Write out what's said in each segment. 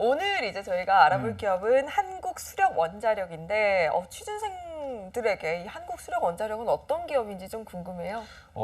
오늘 이제 저희가 알아볼 기업은 한국수력원자력인데 취준생들에게 이 한국수력원자력은 어떤 기업인지 좀 궁금해요.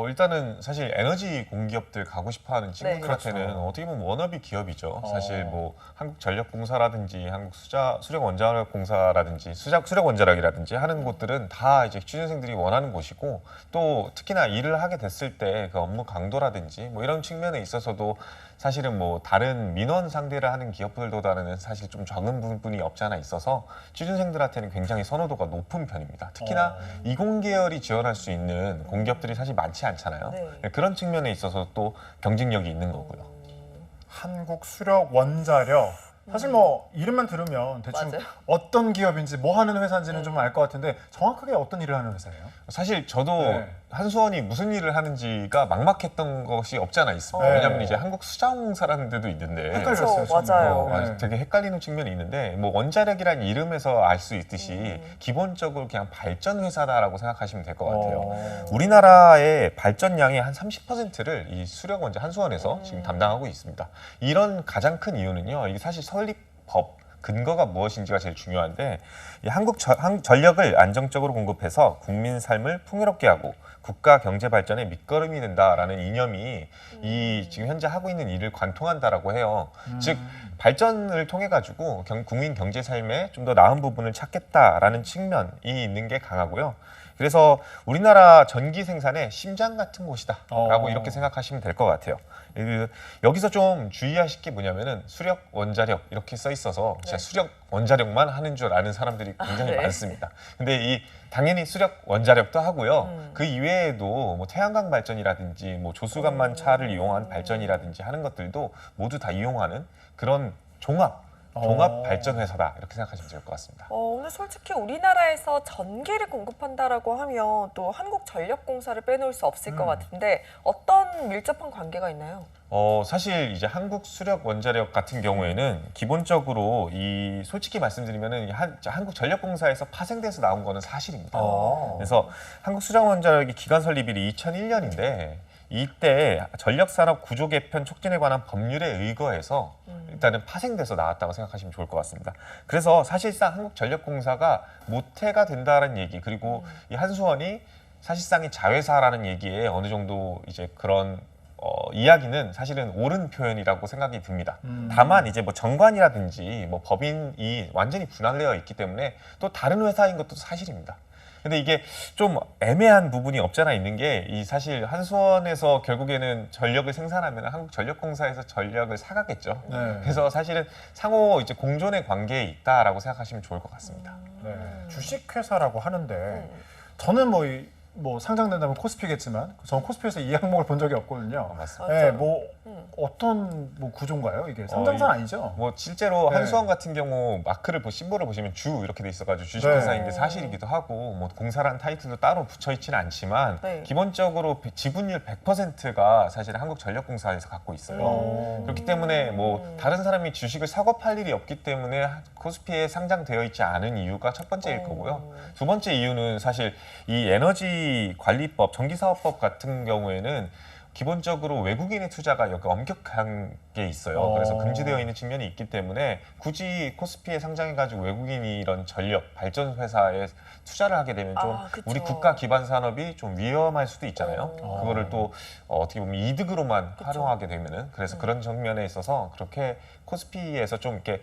일단은 사실 에너지 공기업들 가고 싶어하는 친구들한테는 그렇죠. 어떻게 보면 워너비 기업이죠. 사실 뭐 한국전력공사라든지 한국수력원자력공사라든지 수력원자력이라든지 하는 곳들은 다 이제 취준생들이 원하는 곳이고 또 특히나 일을 하게 됐을 때 그 업무 강도라든지 뭐 이런 측면에 있어서도 사실은 뭐 다른 민원 상대를 하는 기업들보다는 사실 좀 적은 부분이 없지 않아 있어서 취준생들한테는 굉장히 선호도가 높은 편입니다. 특히나 이공계열이 지원할 수 있는 공기업들이 사실 많지 않잖아요. 네. 그런 측면에 있어서 또 경쟁력이 있는 거고요. 한국 수력 원자력. 사실 뭐 이름만 들으면 대충 맞아요. 어떤 기업인지 뭐 하는 회사인지는 좀 알 것 같은데 정확하게 어떤 일을 하는 회사예요? 사실 저도 네. 한수원이 무슨 일을 하는지가 막막했던 것이 없지 않아 있습니다. 네. 왜냐하면 이제 한국수자공사라는 데도 있는데 헷갈렸어요. 그렇죠, 맞아요. 네. 되게 헷갈리는 측면이 있는데 뭐 원자력이라는 이름에서 알 수 있듯이 기본적으로 그냥 발전 회사다라고 생각하시면 될 것 같아요. 우리나라의 발전량의 한 30%를 이 수력원자 한수원에서 지금 담당하고 있습니다. 이런 가장 큰 이유는요. 이게 사실 설립법 근거가 무엇인지가 제일 중요한데 이 한국 전력을 안정적으로 공급해서 국민 삶을 풍요롭게 하고 국가 경제 발전의 밑거름이 된다라는 이념이 이 지금 현재 하고 있는 일을 관통한다라고 해요. 즉 발전을 통해 가지고 국민 경제 삶에 좀 더 나은 부분을 찾겠다라는 측면이 있는 게 강하고요. 그래서 우리나라 전기 생산의 심장 같은 곳이다라고 이렇게 생각하시면 될 것 같아요. 여기서 좀 주의하실 게 뭐냐면은 수력 원자력 이렇게 써 있어서 진짜 수력 원자력만 하는 줄 아는 사람들이 굉장히 많습니다. 근데 당연히 수력 원자력도 하고요. 그 이외에도 뭐 태양광 발전이라든지 뭐 조수간만 차를 이용한 발전이라든지 하는 것들도 모두 다 이용하는 그런 종합 발전 회사다 이렇게 생각하시면 될 것 같습니다. 오늘 솔직히 우리나라에서 전기를 공급한다라고 하면 또 한국전력공사를 빼놓을 수 없을 것 같은데 어떤 밀접한 관계가 있나요? 사실 이제 한국수력원자력 같은 경우에는 기본적으로 솔직히 말씀드리면은 한국전력공사에서 파생돼서 나온 거는 사실입니다. 그래서 한국수력원자력이 기관 설립일이 2001년인데 이때 전력산업 구조 개편 촉진에 관한 법률에 의거해서 일단은 파생돼서 나왔다고 생각하시면 좋을 것 같습니다. 그래서 사실상 한국전력공사가 모태가 된다는 얘기 그리고 이 한수원이 사실상의 자회사라는 얘기에 어느 정도 이제 그런 이야기는 사실은 옳은 표현이라고 생각이 듭니다. 다만 이제 뭐 정관이라든지 뭐 법인이 완전히 분할되어 있기 때문에 또 다른 회사인 것도 사실입니다. 근데 이게 좀 애매한 부분이 없잖아 있는 게 사실 한수원에서 결국에는 전력을 생산하면 한국전력공사에서 전력을 사가겠죠. 그래서 사실은 상호 이제 공존의 관계에 있다라고 생각하시면 좋을 것 같습니다. 네. 주식회사라고 하는데 저는 뭐 상장된다면 코스피겠지만 저는 코스피에서 이 항목을 본 적이 없거든요. 맞습니다. 네, 뭐 어떤 뭐 구조인가요? 이게 상장사는 아니죠? 뭐 실제로 네. 한수원 같은 경우 마크를 심볼을 보시면 주 이렇게 돼 있어가지고 주식회사인 게 사실이기도 하고 뭐 공사라는 타이틀도 따로 붙여 있지는 않지만 기본적으로 지분율 100%가 사실 한국전력공사에서 갖고 있어요. 그렇기 때문에 뭐 다른 사람이 주식을 사고 팔 일이 없기 때문에 코스피에 상장되어 있지 않은 이유가 첫 번째일 거고요. 두 번째 이유는 사실 이 에너지 관리법, 전기사업법 같은 경우에는 기본적으로 외국인의 투자가 여기 엄격한 게 있어요. 그래서 금지되어 있는 측면이 있기 때문에 굳이 코스피에 상장해가지고 외국인이 이런 전력, 발전 회사에 투자를 하게 되면 좀 우리 국가 기반 산업이 좀 위험할 수도 있잖아요. 그거를 또 어떻게 보면 이득으로만 활용하게 되면은 그래서 그런 측면에 있어서 그렇게 코스피에서 좀 이렇게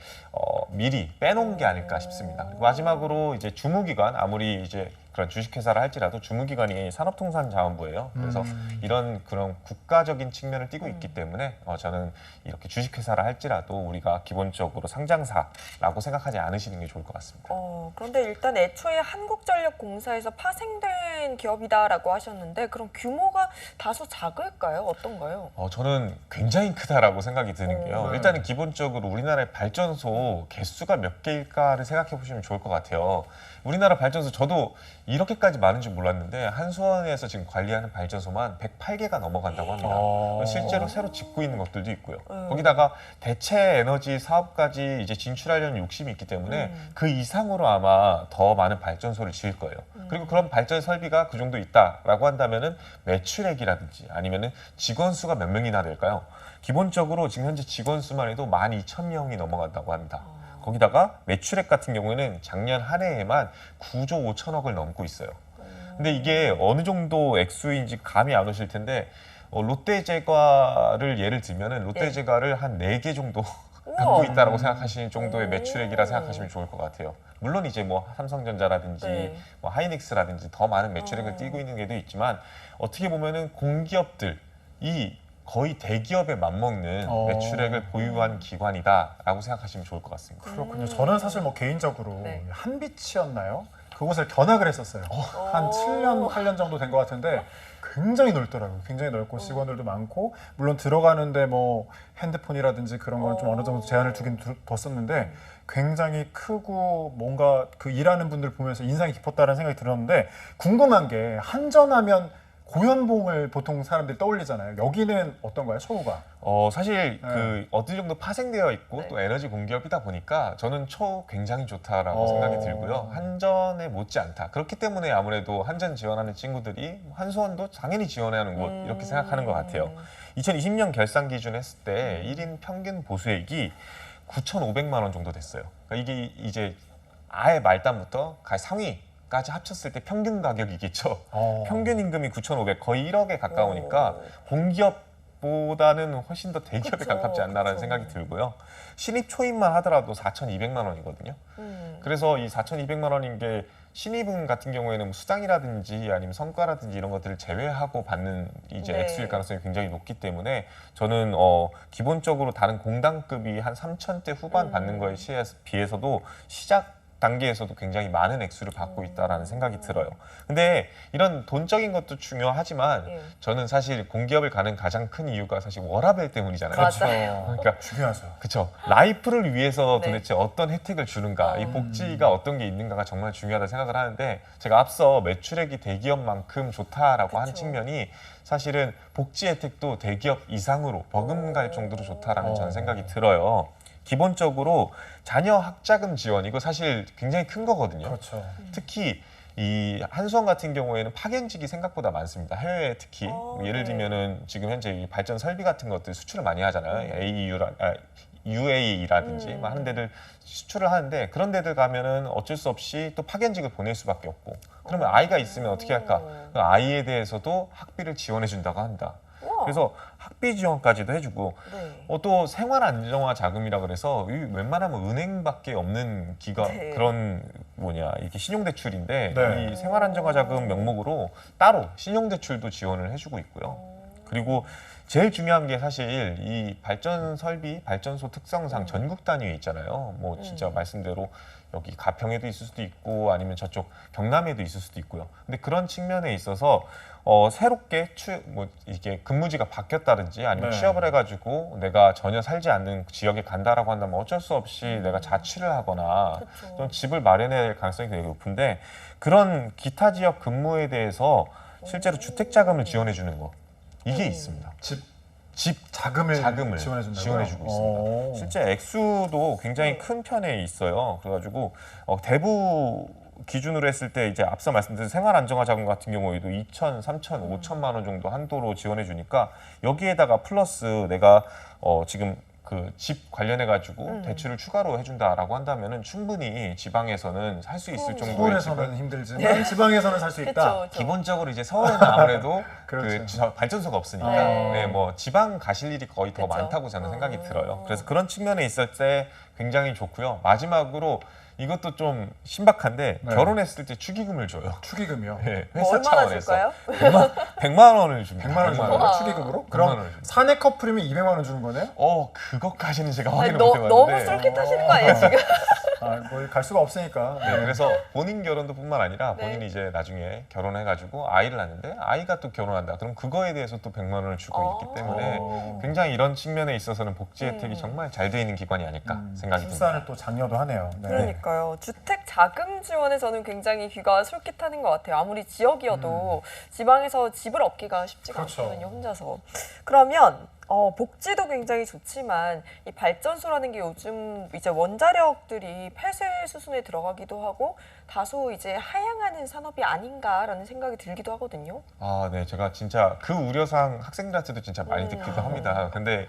미리 빼놓은 게 아닐까 싶습니다. 그리고 마지막으로 이제 주무기관 아무리 이제 그런 주식회사를 할지라도 주무기관이 산업통상자원부예요. 그래서 이런 그런 국가적인 측면을 띠고 있기 때문에 저는 이렇게 주식회사를 할지라도 우리가 기본적으로 상장사라고 생각하지 않으시는 게 좋을 것 같습니다. 그런데 일단 애초에 한국전력공사에서 파생된 기업이다라고 하셨는데 그럼 규모가 다소 작을까요? 어떤가요? 저는 굉장히 크다라고 생각이 드는 게요. 일단은 기본적으로 우리나라의 발전소 개수가 몇 개일까를 생각해 보시면 좋을 것 같아요. 우리나라 발전소 저도 이렇게까지 많은 줄 몰랐는데 한수원에서 지금 관리하는 발전소만 108개가 넘어간다고 합니다. 실제로 새로 짓고 있는 것들도 있고요. 거기다가 대체 에너지 사업까지 이제 진출하려는 욕심이 있기 때문에 그 이상으로 아마 더 많은 발전소를 지을 거예요. 그리고 그런 발전 설비가 그 정도 있다라고 한다면은 매출액이라든지 아니면은 직원 수가 몇 명이나 될까요? 기본적으로 지금 현재 직원 수만 해도 12,000명이 넘어간다고 합니다. 거기다가 매출액 같은 경우에는 작년 한 해에만 9조 5천억을 넘고 있어요. 근데 이게 어느 정도 액수인지 감이 안 오실 텐데 롯데제과를 예를 들면은 롯데제과를 한 4개 정도 갖고 있다라고 생각하시는 정도의 매출액이라 생각하시면 좋을 것 같아요. 물론 이제 뭐 삼성전자라든지 네. 뭐 하이닉스라든지 더 많은 매출액을 띄고 있는 게도 있지만 어떻게 보면은 공기업들이 거의 대기업에 맞먹는 매출액을 보유한 기관이다라고 생각하시면 좋을 것 같습니다. 그렇군요. 저는 사실 뭐 개인적으로 네. 한빛이었나요? 그곳을 견학을 했었어요. 한 7년, 8년 정도 된 것 같은데 굉장히 넓더라고요. 굉장히 넓고 직원들도 많고 물론 들어가는데 뭐 핸드폰이라든지 그런 건 좀 어느 정도 제한을 두긴 뒀었는데 굉장히 크고 뭔가 그 일하는 분들 보면서 인상이 깊었다는 생각이 들었는데 궁금한 게 한전하면 고연봉을 보통 사람들이 떠올리잖아요. 여기는 어떤가요, 처우가? 사실 그 어느 정도 파생되어 있고 또 에너지 공기업이다 보니까 저는 처우 굉장히 좋다라고 생각이 들고요. 한전에 못지않다. 그렇기 때문에 아무래도 한전 지원하는 친구들이 한수원도 당연히 지원해야 하는 곳 이렇게 생각하는 것 같아요. 2020년 결산 기준 했을 때 1인 평균 보수액이 9,500만 원 정도 됐어요. 그러니까 이게 이제 아예 말단부터 상위까지 합쳤을 때 평균 가격이겠죠. 평균 임금이 9,500, 거의 1억에 가까우니까 공기업보다는 훨씬 더 대기업에 가깝지 않나라는 생각이 들고요. 신입 초임만 하더라도 4,200만 원이거든요. 그래서 이 4,200만 원인 게 신입은 같은 경우에는 뭐 수당이라든지 아니면 성과라든지 이런 것들을 제외하고 받는 이제 네. 액수일 가능성이 굉장히 높기 때문에 저는 기본적으로 다른 공단급이 한 3천대 후반 받는 거에 비해서도 시작 단계에서도 굉장히 많은 액수를 받고 있다라는 생각이 들어요. 근데 이런 돈적인 것도 중요하지만 저는 사실 공기업을 가는 가장 큰 이유가 사실 워라밸 때문이잖아요. 맞아. 그러니까 중요하죠. 그렇죠. 라이프를 위해서 네. 도대체 어떤 혜택을 주는가, 이 복지가 어떤 게 있는가가 정말 중요하다 생각을 하는데 제가 앞서 매출액이 대기업만큼 좋다라고 한 측면이 사실은 복지 혜택도 대기업 이상으로 버금갈 정도로 좋다라는 저는 생각이 들어요. 기본적으로 자녀 학자금 지원 이거 사실 굉장히 큰 거거든요. 그렇죠. 특히 이 한수원 같은 경우에는 파견직이 생각보다 많습니다. 해외에 특히 예를 들면은 지금 현재 이 발전 설비 같은 것들 수출을 많이 하잖아요. UAE라든지 하는 데들 수출을 하는데 그런 데들 가면은 어쩔 수 없이 또 파견직을 보낼 수밖에 없고 그러면 아이가 있으면 어떻게 할까? 그 아이에 대해서도 학비를 지원해 준다고 한다. 그래서 학비 지원까지도 해주고 또 생활 안정화 자금이라 그래서 웬만하면 은행밖에 없는 그런 이렇게 신용대출인데 네. 이 생활 안정화 자금 명목으로 따로 신용대출도 지원을 해주고 있고요. 그리고 제일 중요한 게 사실 이 발전 설비, 발전소 특성상 전국 단위에 있잖아요. 뭐 진짜 말씀대로 여기 가평에도 있을 수도 있고 아니면 저쪽 경남에도 있을 수도 있고요. 근데 그런 측면에 있어서 새롭게 이게 근무지가 바뀌었다든지 아니면 취업을 해가지고 내가 전혀 살지 않는 지역에 간다라고 한다면 어쩔 수 없이 내가 자취를 하거나 또는 집을 마련해야 될 가능성이 되게 높은데 그런 기타 지역 근무에 대해서 실제로 주택 자금을 지원해 주는 거 이게 있습니다. 집 자금을 지원해주고 있습니다. 실제 액수도 굉장히 큰 편에 있어요. 그래가지고 대부 기준으로 했을 때 이제 앞서 말씀드린 생활 안정화 자금 같은 경우에도 2천, 3천, 5천만 원 정도 한도로 지원해 주니까 여기에다가 플러스 내가 지금 그 집 관련해 가지고 대출을 추가로 해준다라고 한다면은 충분히 지방에서는 살 수 있을 정도의 서울에서는 힘들지만 지방에서는 살 수 있다. 그쵸. 기본적으로 이제 서울에는 아무래도 그렇죠. 발전소가 없으니까 네. 뭐 지방 가실 일이 거의 더 그쵸. 많다고 저는 생각이 들어요. 그래서 그런 측면에 있을 때 굉장히 좋고요. 마지막으로 이것도 좀 신박한데 결혼했을 때 축의금을 줘요. 축의금이요? 네, 뭐 회사 얼마나 차원에서 줄까요? 100만 원을 줍니다. 100만 원 정도 축의금으로? 그럼 원을 줍니다. 사내 커플이면 200만 원 주는 거네요? 그것까지는 제가 아니, 확인을 못 해봤는데 너무 쏠깃하시는 거 아니에요 지금? 뭘 갈 수가 없으니까. 네, 그래서 본인 결혼도 뿐만 아니라 네. 본인이 이제 나중에 결혼해가지고 아이를 낳는데 아이가 또 결혼한다. 그럼 그거에 대해서 또 100만 원을 주고 있기 때문에 어. 굉장히 이런 측면에 있어서는 복지 혜택이 음. 정말 잘 돼 있는 기관이 아닐까 생각이 듭니다. 출산을 또 장려도 하네요. 네. 그러니까요. 주택 자금 지원에 저는 굉장히 귀가 솔깃하는 것 같아요. 아무리 지역이어도 지방에서 집을 얻기가 쉽지가 그렇죠. 않거든요, 혼자서. 그러면 복지도 굉장히 좋지만 이 발전소라는 게 요즘 이제 원자력들이 폐쇄 수순에 들어가기도 하고 다소 이제 하향하는 산업이 아닌가라는 생각이 들기도 하거든요. 아, 네. 제가 진짜 그 우려사항 학생들한테도 진짜 많이 듣기도 합니다. 근데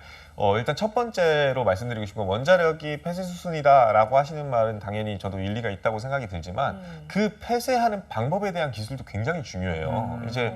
일단 첫 번째로 말씀드리고 싶은 건 원자력이 폐쇄 수순이다라고 하시는 말은 당연히 저도 일리가 있다고 생각이 들지만 그 폐쇄하는 방법에 대한 기술도 굉장히 중요해요. 이제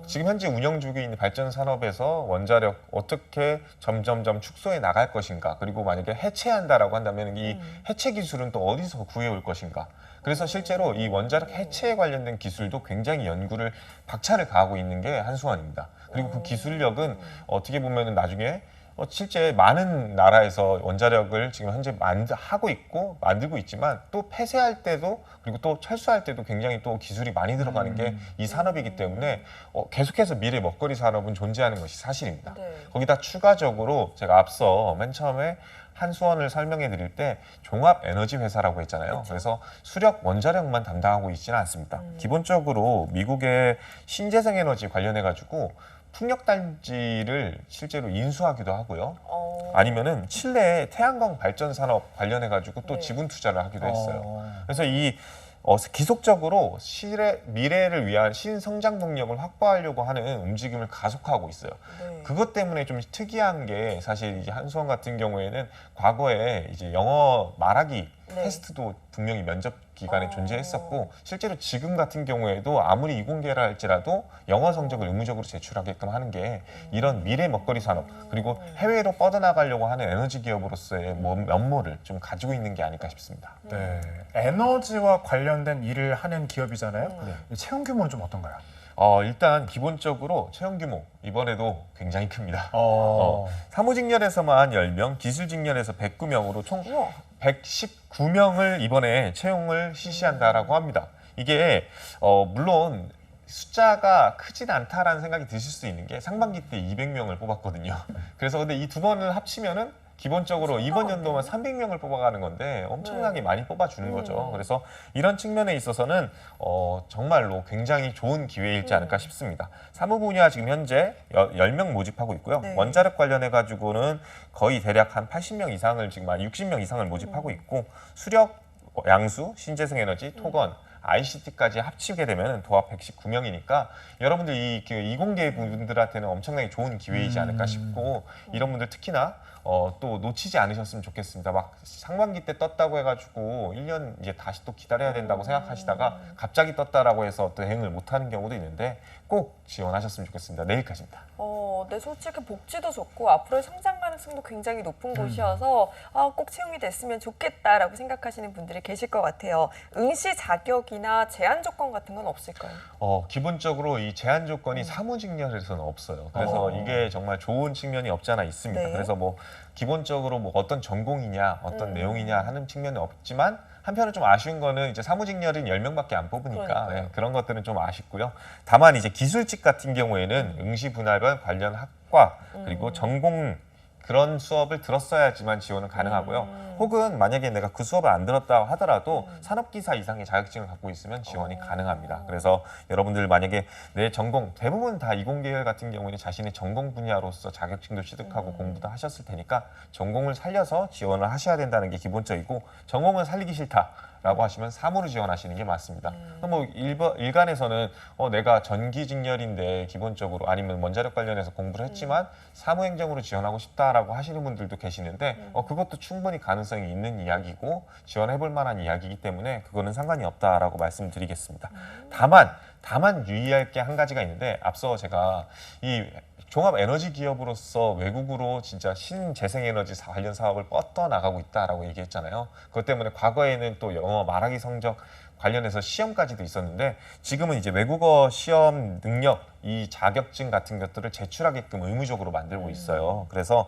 지금 현재 운영 중에 있는 발전 산업에서 원자력 어떻게 점점점 축소해 나갈 것인가, 그리고 만약에 해체한다라고 한다면 이 해체 기술은 또 어디서 구해올 것인가. 그래서 실제로 이 원자력 해체에 관련된 기술도 굉장히 연구를 박차를 가하고 있는 게 한수원입니다. 그리고 그 기술력은 어떻게 보면은 나중에 실제 많은 나라에서 원자력을 지금 현재 하고 있고 만들고 있지만 또 폐쇄할 때도, 그리고 또 철수할 때도 굉장히 또 기술이 많이 들어가는 게 이 산업이기 때문에 계속해서 미래 먹거리 산업은 존재하는 것이 사실입니다. 네. 거기다 추가적으로 제가 앞서 맨 처음에 한수원을 설명해 드릴 때 종합 에너지 회사라고 했잖아요. 그래서 수력 원자력만 담당하고 있지는 않습니다. 기본적으로 미국의 신재생 에너지 관련해 가지고 풍력 단지를 실제로 인수하기도 하고요. 아니면은 칠레의 태양광 발전 산업 관련해 가지고 또 네. 지분 투자를 하기도 했어요. 그래서 이 기속적으로 미래를 위한 신성장 동력을 확보하려고 하는 움직임을 가속하고 있어요. 네. 그것 때문에 좀 특이한 게 사실 이제 한수원 같은 경우에는 과거에 이제 영어 말하기 네. 테스트도 분명히 면접 기간에 존재했었고, 실제로 지금 같은 경우에도 아무리 이공계라 할지라도 영어 성적을 의무적으로 제출하게끔 하는 게 이런 미래 먹거리 산업, 그리고 해외로 뻗어나가려고 하는 에너지 기업으로서의 면모를 좀 가지고 있는 게 아닐까 싶습니다. 네. 에너지와 관련된 일을 하는 기업이잖아요. 채용 규모는 좀 어떤가요? 일단 기본적으로 채용 규모 이번에도 굉장히 큽니다. 어. 사무직렬에서만 10명, 기술직렬에서 109명으로 총 우와. 119명을 이번에 채용을 실시한다라고 합니다. 이게 물론 숫자가 크진 않다라는 생각이 드실 수 있는 게 상반기 때 200명을 뽑았거든요. 그래서 근데 이 두 번을 합치면은 기본적으로 이번 연도만 300명을 뽑아가는 건데 엄청나게 많이 뽑아주는 거죠. 그래서 이런 측면에 있어서는 정말로 굉장히 좋은 기회일지 않을까 싶습니다. 사무 분야 지금 현재 10명 모집하고 있고요. 네. 원자력 관련해가지고는 거의 대략 한 80명 이상을 지금 한 60명 이상을 모집하고 있고, 수력, 양수, 신재생 에너지, 토건, ICT까지 합치게 되면 도합 119명이니까 여러분들 이 이공계 분들한테는 엄청나게 좋은 기회이지 않을까 싶고, 이런 분들 특히나 또 놓치지 않으셨으면 좋겠습니다. 막 상반기 때 떴다고 해가지고 1년 이제 다시 또 기다려야 된다고 생각하시다가 갑자기 떴다라고 해서 또 대응을 못하는 경우도 있는데 꼭 지원하셨으면 좋겠습니다. 내일까지입니다. 네, 솔직히 복지도 좋고 앞으로의 성장 가능성도 굉장히 높은 곳이어서 꼭 채용이 됐으면 좋겠다라고 생각하시는 분들이 계실 것 같아요. 응시 자격이나 제한 조건 같은 건 없을까요? 기본적으로 이 제한 조건이 사무직렬에서는 없어요. 그래서 이게 정말 좋은 측면이 없지 않아 있습니다. 네. 그래서 뭐 기본적으로 뭐 어떤 전공이냐, 어떤 내용이냐 하는 측면은 없지만, 한편은 좀 아쉬운 거는 이제 사무직렬은 10명밖에 안 뽑으니까 그러니까요. 그런 것들은 좀 아쉽고요. 다만 이제 기술직 같은 경우에는 응시 분야별 관련 학과 그리고 전공 그런 수업을 들었어야지만 지원은 가능하고요. 혹은 만약에 내가 그 수업을 안 들었다 하더라도 산업기사 이상의 자격증을 갖고 있으면 지원이 가능합니다. 그래서 여러분들 만약에 내 전공, 대부분 다 이공계열 같은 경우에는 자신의 전공 분야로서 자격증도 취득하고 공부도 하셨을 테니까 전공을 살려서 지원을 하셔야 된다는 게 기본적이고, 전공을 살리기 싫다라고 하시면 사무를 지원하시는 게 맞습니다. 뭐 일간에서는 내가 전기직렬인데 기본적으로 아니면 원자력 관련해서 공부를 했지만 사무행정으로 지원하고 싶다라고 하시는 분들도 계시는데 그것도 충분히 가능성이 있는 이야기고 지원해볼 만한 이야기이기 때문에 그거는 상관이 없다라고 말씀드리겠습니다. 다만 유의할 게 한 가지가 있는데, 앞서 제가 이 종합 에너지 기업으로서 외국으로 진짜 신재생에너지 관련 사업을 뻗어 나가고 있다라고 얘기했잖아요. 그것 때문에 과거에는 또 영어 말하기 성적 관련해서 시험까지도 있었는데 지금은 이제 외국어 시험 능력 이 자격증 같은 것들을 제출하게끔 의무적으로 만들고 있어요. 그래서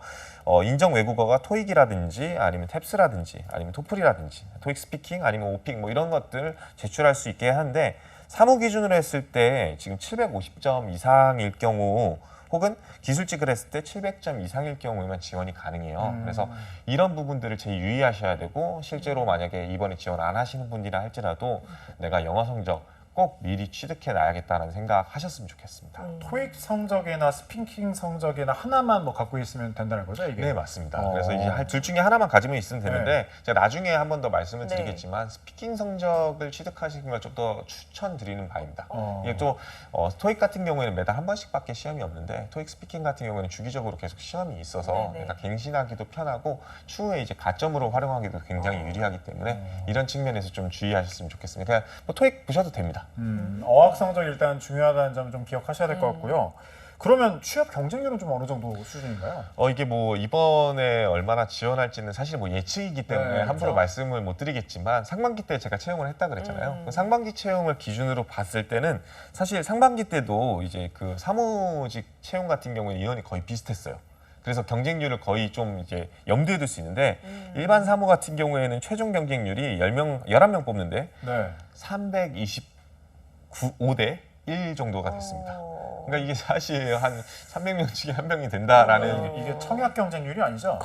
인정 외국어가 토익이라든지 아니면 탭스라든지 아니면 토플이라든지 토익 스피킹 아니면 오픽 뭐 이런 것들 제출할 수 있게 하는데 사무 기준으로 했을 때 지금 750점 이상일 경우 혹은 기술직을 했을 때 700점 이상일 경우에만 지원이 가능해요. 그래서 이런 부분들을 제일 유의하셔야 되고 실제로 만약에 이번에 지원 안 하시는 분이라 할지라도 내가 영어 성적 꼭 미리 취득해 놔야겠다는 생각 하셨으면 좋겠습니다. 토익 성적이나 스피킹 성적이나 하나만 뭐 갖고 있으면 된다는 거죠, 이게? 네, 맞습니다. 그래서 이제 둘 중에 하나만 가지면 있으면 되는데 제가 나중에 한 번 더 말씀을 네. 드리겠지만 스피킹 성적을 취득하시는 걸 좀 더 추천드리는 바입니다. 어. 이게 또 토익 같은 경우에는 매달 한 번씩밖에 시험이 없는데 토익 스피킹 같은 경우에는 주기적으로 계속 시험이 있어서 네네. 내가 갱신하기도 편하고 추후에 이제 가점으로 활용하기도 굉장히 유리하기 때문에 이런 측면에서 좀 주의하셨으면 좋겠습니다. 그냥 뭐 토익 보셔도 됩니다. 어학 성적이 일단 중요하다는 점 좀 기억하셔야 될 것 같고요. 그러면 취업 경쟁률은 좀 어느 정도 수준인가요? 이게 뭐 이번에 얼마나 지원할지는 사실 뭐 예측이기 때문에 네, 함부로 그렇죠. 말씀을 못 드리겠지만 상반기 때 제가 채용을 했다 그랬잖아요. 그 상반기 채용을 기준으로 봤을 때는 사실 상반기 때도 이제 그 사무직 채용 같은 경우에 인원이 거의 비슷했어요. 그래서 경쟁률을 거의 좀 이제 염두에 둘 수 있는데 일반 사무 같은 경우에는 최종 경쟁률이 11명 뽑는데 네. 325대 1 정도가 됐습니다. 어. 그러니까 이게 사실 한 300명 중에 한 명이 된다라는 이게 청약 경쟁률이 아니죠?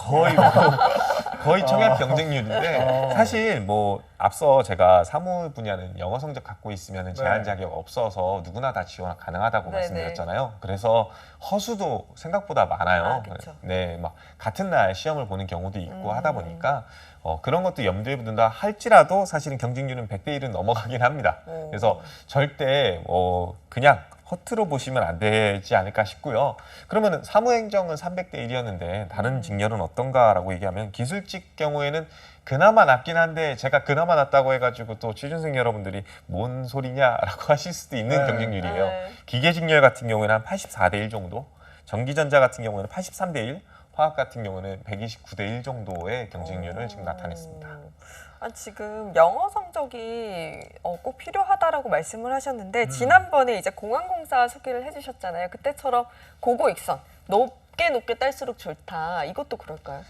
거의 청약 경쟁률인데 사실 뭐 앞서 제가 사무 분야는 영어 성적 갖고 있으면 제한 자격 없어서 누구나 다 지원 가능하다고 네네. 말씀드렸잖아요. 그래서 허수도 생각보다 많아요. 아, 그쵸. 네, 막 같은 날 시험을 보는 경우도 있고 하다 보니까 그런 것도 염두에 둔다 할지라도 사실은 경쟁률은 100대 1은 넘어가긴 합니다. 그래서 절대 그냥 허투루 보시면 안 되지 않을까 싶고요. 그러면 사무행정은 300대 1이었는데 다른 직렬은 어떤가라고 얘기하면 기술직 경우에는 그나마 낮긴 한데 제가 그나마 낮다고 해가지고 또 취준생 여러분들이 뭔 소리냐라고 하실 수도 있는 네. 경쟁률이에요. 네. 기계직렬 같은 경우에는 한 84대 1 정도, 전기전자 같은 경우에는 83대 1, 화학 같은 경우는 129대 1 정도의 경쟁률을 지금 나타냈습니다. 지금 영어 성적이 꼭 필요하다라고 말씀을 하셨는데 지난번에 이제 공항공사 소개를 해주셨잖아요. 그때처럼 고고 익선 높게 딸수록 좋다. 이것도 그럴까요?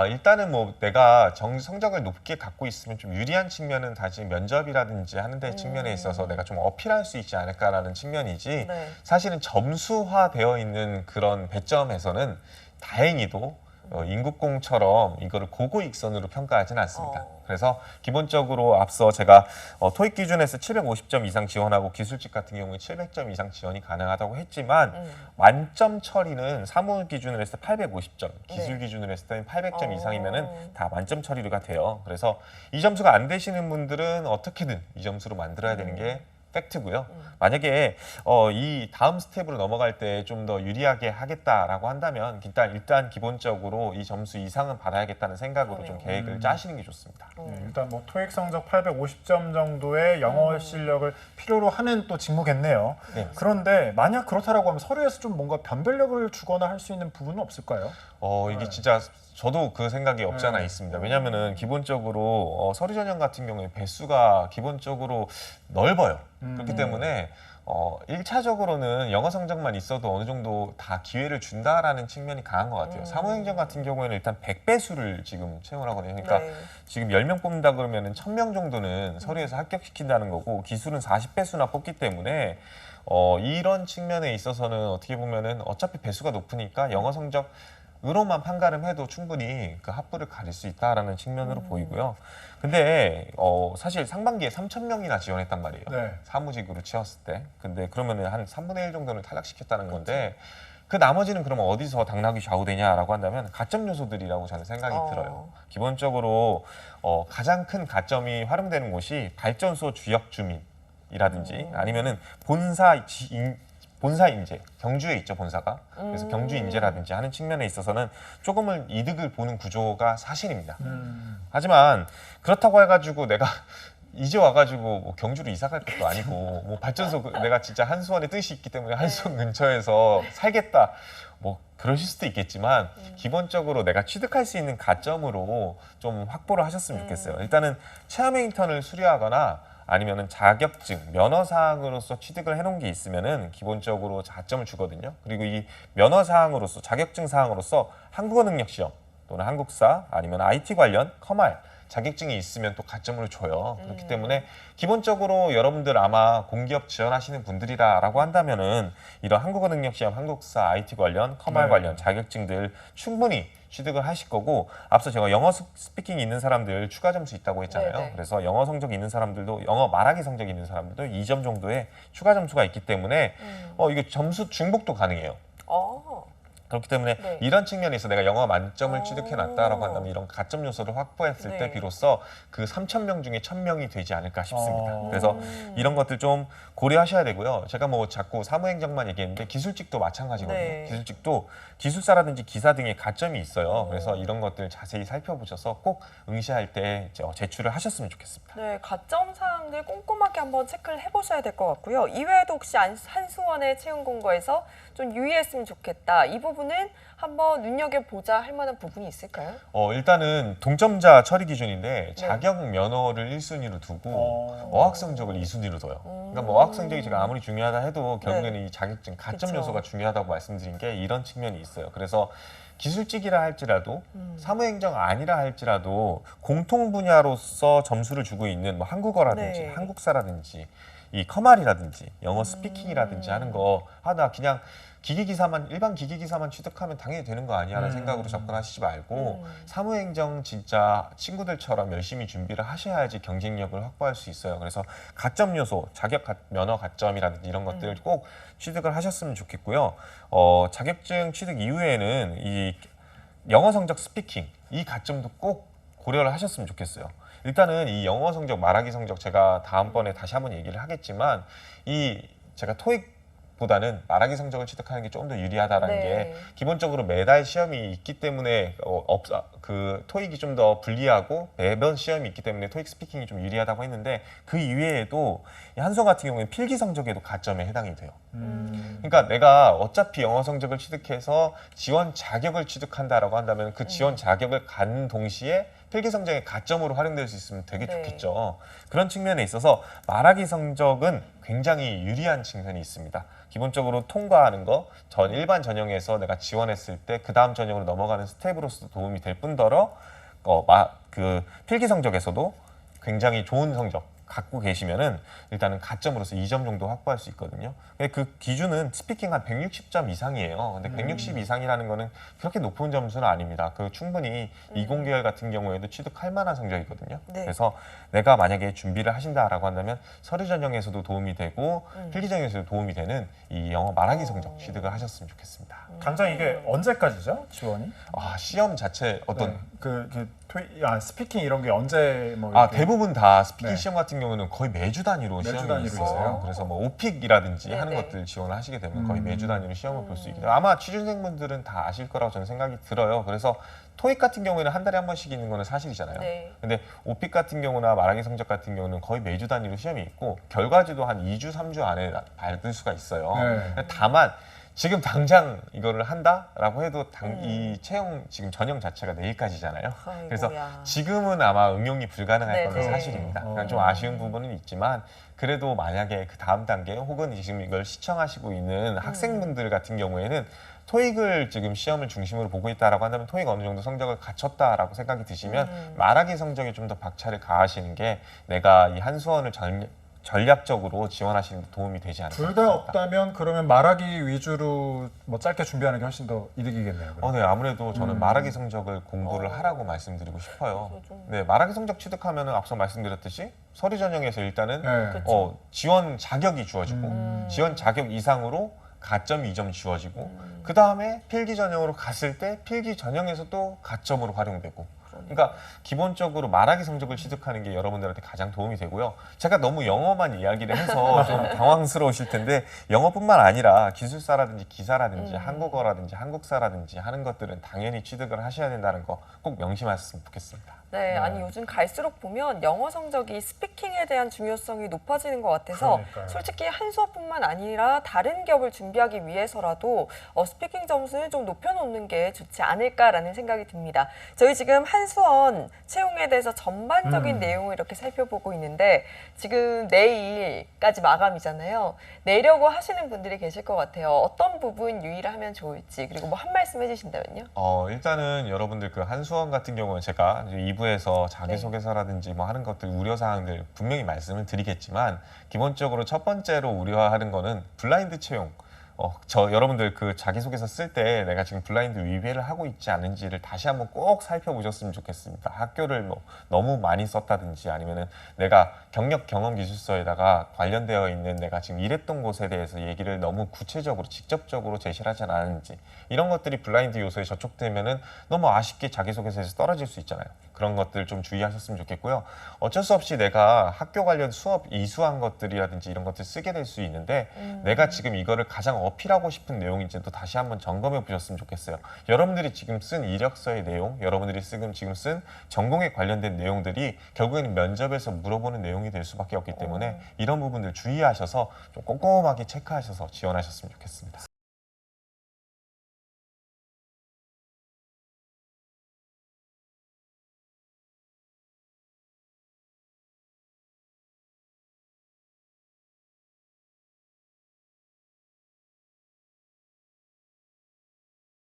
일단은 뭐 내가 성적을 높게 갖고 있으면 좀 유리한 측면은 다시 면접이라든지 하는 데 측면에 있어서 내가 좀 어필할 수 있지 않을까라는 측면이지 네. 사실은 점수화되어 있는 그런 배점에서는 다행히도 인국공처럼 이거를 고고익선으로 평가하지는 않습니다. 그래서 기본적으로 앞서 제가 토익 기준에서 750점 이상 지원하고 기술직 같은 경우에 700점 이상 지원이 가능하다고 했지만 만점 처리는 사무 기준으로 했을 때 850점, 기술 기준으로 했을 때 800점 이상이면은 다 만점 처리가 돼요. 그래서 이 점수가 안 되시는 분들은 어떻게든 이 점수로 만들어야 되는 게 팩트고요. 만약에 이 다음 스텝으로 넘어갈 때 좀 더 유리하게 하겠다라고 한다면 일단 기본적으로 이 점수 이상은 받아야겠다는 생각으로 좀 계획을 짜시는 게 좋습니다. 네, 일단 뭐 토익 성적 850점 정도의 영어 실력을 필요로 하는 또 직무겠네요. 네. 그런데 만약 그렇다라고 하면 서류에서 좀 뭔가 변별력을 주거나 할 수 있는 부분은 없을까요? 이게 진짜 저도 그 생각이 없지 않아 네. 있습니다. 왜냐하면은 기본적으로 서류 전형 같은 경우에 배수가 기본적으로 넓어요. 그렇기 때문에 1차적으로는 영어 성적만 있어도 어느 정도 다 기회를 준다라는 측면이 강한 것 같아요. 사무행정 같은 경우에는 일단 100배수를 지금 채용을 하거든요. 그러니까 네. 지금 10명 뽑는다 그러면은 1000명 정도는 서류에서 합격시킨다는 거고 기술은 40배수나 뽑기 때문에 이런 측면에 있어서는 어떻게 보면은 어차피 배수가 높으니까 영어 성적으로만 판가름해도 충분히 그 합부를 가릴 수 있다라는 측면으로 보이고요. 근데 사실 상반기에 3,000명이나 지원했단 말이에요. 네. 사무직으로 채웠을 때. 근데 그러면은 한 3분의 1 정도는 탈락시켰다는 건데 그 나머지는 그러면 어디서 당락이 좌우되냐라고 한다면 가점 요소들이라고 저는 생각이 들어요. 기본적으로 가장 큰 가점이 활용되는 곳이 발전소 주역 주민이라든지 아니면은 본사 인재, 경주에 있죠 본사가. 그래서 경주 인재라든지 하는 측면에 있어서는 조금은 이득을 보는 구조가 사실입니다. 하지만 그렇다고 해가지고 내가 이제 와가지고 뭐 경주로 이사 갈 것도 아니고 뭐 발전소 내가 진짜 한수원에 뜻이 있기 때문에 한수원 근처에서 살겠다 뭐 그러실 수도 있겠지만 기본적으로 내가 취득할 수 있는 가점으로 좀 확보를 하셨으면 좋겠어요. 일단은 체험의 인턴을 수료하거나 아니면은 자격증, 면허사항으로서 취득을 해놓은 게 있으면은 기본적으로 자점을 주거든요. 그리고 이 면허사항으로서 자격증 사항으로서 한국어 능력 시험 또는 한국사 아니면 IT 관련 커말 자격증이 있으면 또 가점을 줘요. 그렇기 때문에 기본적으로 여러분들 아마 공기업 지원하시는 분들이라고 한다면은 이런 한국어 능력 시험, 한국사, IT 관련, 커말 관련 자격증들 충분히 취득을 하실 거고 앞서 제가 영어 스피킹 있는 사람들 추가 점수 있다고 했잖아요. 네네. 그래서 영어 성적 있는 사람들도 영어 말하기 성적 있는 사람들도 2점 정도의 추가 점수가 있기 때문에 이게 점수 중복도 가능해요. 그렇기 때문에 네. 이런 측면에서 내가 영어 만점을 취득해놨다라고 한다면 이런 가점 요소를 확보했을 때 네. 비로소 그 3,000명 중에 1,000명이 되지 않을까 싶습니다. 그래서 이런 것들 좀 고려하셔야 되고요. 제가 뭐 자꾸 사무행정만 얘기했는데 기술직도 마찬가지거든요. 네. 기술직도 기술사라든지 기사 등의 가점이 있어요. 그래서 이런 것들 자세히 살펴보셔서 꼭 응시할 때 제출을 하셨으면 좋겠습니다. 네, 가점 사항들 꼼꼼하게 한번 체크를 해보셔야 될 것 같고요. 이외에도 혹시 한수원의 채용 공고에서 좀 유의했으면 좋겠다. 이 부분은 한번 눈여겨보자 할 만한 부분이 있을까요? 일단은 동점자 처리 기준인데 자격 면허를 1순위로 두고 어학 성적을 2순위로 둬요. 그러니까 뭐 어학 성적이 제가 아무리 중요하다 해도 결국에는 이 자격증 가점 그쵸. 요소가 중요하다고 말씀드린 게 이런 측면이 있어요. 그래서 기술직이라 할지라도 사무행정 아니라 할지라도 공통 분야로서 점수를 주고 있는 뭐 한국어라든지 네. 한국사라든지 이 커말이라든지 영어 스피킹이라든지 하는 거 나 그냥 기계기사만 일반 기계기사만 취득하면 당연히 되는 거 아니야라는 생각으로 접근하시지 말고 사무행정 진짜 친구들처럼 열심히 준비를 하셔야지 경쟁력을 확보할 수 있어요. 그래서 가점 요소, 면허 가점이라든지 이런 것들 꼭 취득을 하셨으면 좋겠고요. 자격증 취득 이후에는 이 영어 성적 스피킹 이 가점도 꼭 고려를 하셨으면 좋겠어요. 일단은 이 영어 성적, 말하기 성적 제가 다음번에 다시 한번 얘기를 하겠지만 제가 토익보다는 말하기 성적을 취득하는 게 조금 더 유리하다라는 네. 게 기본적으로 매달 시험이 있기 때문에 그 토익이 좀 더 불리하고 매번 시험이 있기 때문에 토익 스피킹이 좀 유리하다고 했는데 그 이외에도 이 한수원 같은 경우에는 필기 성적에도 가점에 해당이 돼요. 그러니까 내가 어차피 영어 성적을 취득해서 지원 자격을 취득한다라고 한다면 그 지원 자격을 갖는 동시에 필기 성적의 가점으로 활용될 수 있으면 되게 네. 좋겠죠. 그런 측면에 있어서 말하기 성적은 굉장히 유리한 측면이 있습니다. 기본적으로 통과하는 거, 일반 전형에서 내가 지원했을 때 그 다음 전형으로 넘어가는 스텝으로서 도움이 될 뿐더러 그 필기 성적에서도 굉장히 좋은 성적 갖고 계시면은 일단은 가점으로서 2점 정도 확보할 수 있거든요. 근데 그 기준은 스피킹 한 160점 이상이에요. 근데 160 이상이라는 거는 그렇게 높은 점수는 아닙니다. 그 충분히 이공계열 같은 경우에도 취득할 만한 성적이거든요. 네. 그래서 내가 만약에 준비를 하신다라고 한다면 서류 전형에서도 도움이 되고 필기 전형에서도 도움이 되는 이 영어 말하기 성적 취득을 하셨으면 좋겠습니다. 당장 이게 언제까지죠? 지원이? 시험 자체 어떤 스피킹 이런 게 언제 뭐 이렇게 대부분 다 스피킹 네. 시험 같은 경우는 거의 매주 단위로 매주 시험이 단위로 있어요. 있어요? 그래서 뭐 오픽이라든지 네네. 하는 것들 지원을 하시게 되면 거의 매주 단위로 시험을 볼 수 있기 때문에 아마 취준생분들은 다 아실 거라고 저는 생각이 들어요. 그래서 토익 같은 경우에는 한 달에 한 번씩 있는 거는 사실이잖아요. 네. 근데 오픽 같은 경우나 말하기 성적 같은 경우는 거의 매주 단위로 시험이 있고 결과지도 한 2주, 3주 안에 받을 수가 있어요. 네. 다만 지금 당장 이거를 한다라고 해도 이 채용 지금 전형 자체가 내일까지잖아요. 아이고야. 그래서 지금은 아마 응용이 불가능할 건 네네. 사실입니다. 그러니까 좀 아쉬운 부분은 있지만 그래도 만약에 그 다음 단계 혹은 지금 이걸 시청하시고 있는 학생분들 같은 경우에는 토익을 지금 시험을 중심으로 보고 있다라고 한다면 토익 어느 정도 성적을 갖췄다라고 생각이 드시면 말하기 성적에 좀 더 박차를 가하시는 게 내가 이 한수원을 전략적으로 지원하시는 데 도움이 되지 않을까 둘 싶습니다. 다 없다면 그러면 말하기 위주로 뭐 짧게 준비하는 게 훨씬 더 이득이겠네요. 그럼. 네, 아무래도 저는 말하기 성적을 공부를 하라고 말씀드리고 싶어요. 그래서 좀- 네, 말하기 성적 취득하면은 앞서 말씀드렸듯이 서류 전형에서 일단은 네. 지원 자격이 주어지고 지원 자격 이상으로 가점 2점 주어지고 그 다음에 필기 전형으로 갔을 때 필기 전형에서도 가점으로 활용되고 그러니까 기본적으로 말하기 성적을 취득하는 게 여러분들한테 가장 도움이 되고요. 제가 너무 영어만 이야기를 해서 좀 당황스러우실 텐데 영어뿐만 아니라 기술사라든지 기사라든지 한국어라든지 한국사라든지 하는 것들은 당연히 취득을 하셔야 된다는 거 꼭 명심하셨으면 좋겠습니다. 네, 아니 요즘 갈수록 보면 영어 성적이 스피킹에 대한 중요성이 높아지는 것 같아서 그러니까요. 솔직히 한 수업뿐만 아니라 다른 기업을 준비하기 위해서라도 스피킹 점수를 좀 높여놓는 게 좋지 않을까라는 생각이 듭니다. 저희 지금 한수원 채용에 대해서 전반적인 내용을 이렇게 살펴보고 있는데 지금 내일까지 마감이잖아요. 내려고 하시는 분들이 계실 것 같아요. 어떤 부분 유의를 하면 좋을지 그리고 뭐 한 말씀 해주신다면요. 일단은 여러분들 그 한수원 같은 경우는 제가 2부에서 자기소개서라든지 뭐 하는 것들 우려사항들 분명히 말씀을 드리겠지만 기본적으로 첫 번째로 우려하는 거는 블라인드 채용. 여러분들 그 자기소개서 쓸 때 내가 지금 블라인드 위배를 하고 있지 않은지를 다시 한번 꼭 살펴보셨으면 좋겠습니다. 학교를 뭐 너무 많이 썼다든지 아니면은 내가 경력 경험 기술서에다가 관련되어 있는 내가 지금 일했던 곳에 대해서 얘기를 너무 구체적으로 직접적으로 제시를 하지 않았는지 이런 것들이 블라인드 요소에 저촉되면은 너무 아쉽게 자기소개서에서 떨어질 수 있잖아요. 그런 것들 좀 주의하셨으면 좋겠고요. 어쩔 수 없이 내가 학교 관련 수업 이수한 것들이라든지 이런 것들 쓰게 될 수 있는데 내가 지금 이거를 가장 어필하고 싶은 내용인지도 다시 한번 점검해 보셨으면 좋겠어요. 여러분들이 지금 쓴 이력서의 내용, 여러분들이 지금 쓴 전공에 관련된 내용들이 결국에는 면접에서 물어보는 내용이 될 수밖에 없기 때문에 이런 부분들 주의하셔서 좀 꼼꼼하게 체크하셔서 지원하셨으면 좋겠습니다.